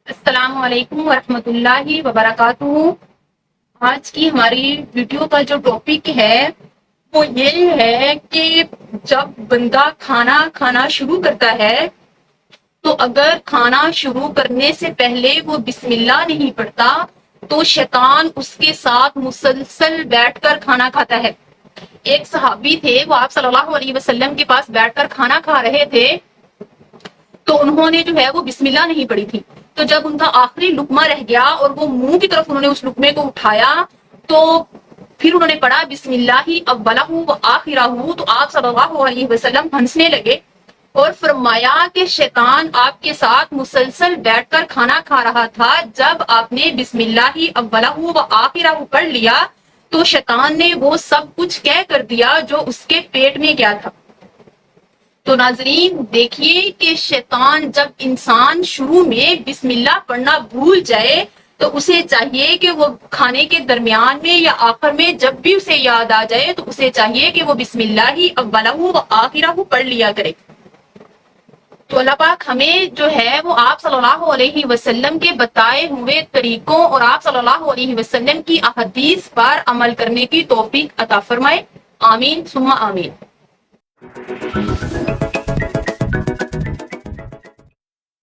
السلام علیکم ورحمۃ اللہ وبرکاتہ۔ آج کی ہماری ویڈیو کا جو ٹاپک ہے وہ یہ ہے کہ جب بندہ کھانا کھانا شروع کرتا ہے تو اگر کھانا شروع کرنے سے پہلے وہ بسم اللہ نہیں پڑھتا تو شیطان اس کے ساتھ مسلسل بیٹھ کر کھانا کھاتا ہے۔ ایک صحابی تھے، وہ آپ صلی اللہ علیہ وسلم کے پاس بیٹھ کر کھانا کھا رہے تھے تو انہوں نے جو ہے وہ بسم اللہ نہیں پڑھی تھی۔ تو جب ان کا آخری لقمہ رہ گیا اور وہ منہ کی طرف انہوں نے اس لقمے کو اٹھایا تو پھر انہوں نے پڑھا بسم اللہ اولہ و آخرہ، تو آپ صلی اللہ علیہ وسلم ہنسنے لگے اور فرمایا کہ شیطان آپ کے ساتھ مسلسل بیٹھ کر کھانا کھا رہا تھا، جب آپ نے بسم اللہ اولہ و آخرہ پڑھ لیا تو شیطان نے وہ سب کچھ کہہ کر دیا جو اس کے پیٹ میں گیا تھا۔ تو ناظرین دیکھیے کہ شیطان جب انسان شروع میں بسم اللہ پڑھنا بھول جائے تو اسے چاہیے کہ وہ کھانے کے درمیان میں یا آخر میں جب بھی اسے یاد آ جائے تو اسے چاہیے کہ وہ بسم اللہ اولہ و آخرہ پڑھ لیا کرے۔ تو اللہ پاک ہمیں جو ہے وہ آپ صلی اللہ علیہ وسلم کے بتائے ہوئے طریقوں اور آپ صلی اللہ علیہ وسلم کی احادیث پر عمل کرنے کی توفیق عطا فرمائے، آمین ثم آمین۔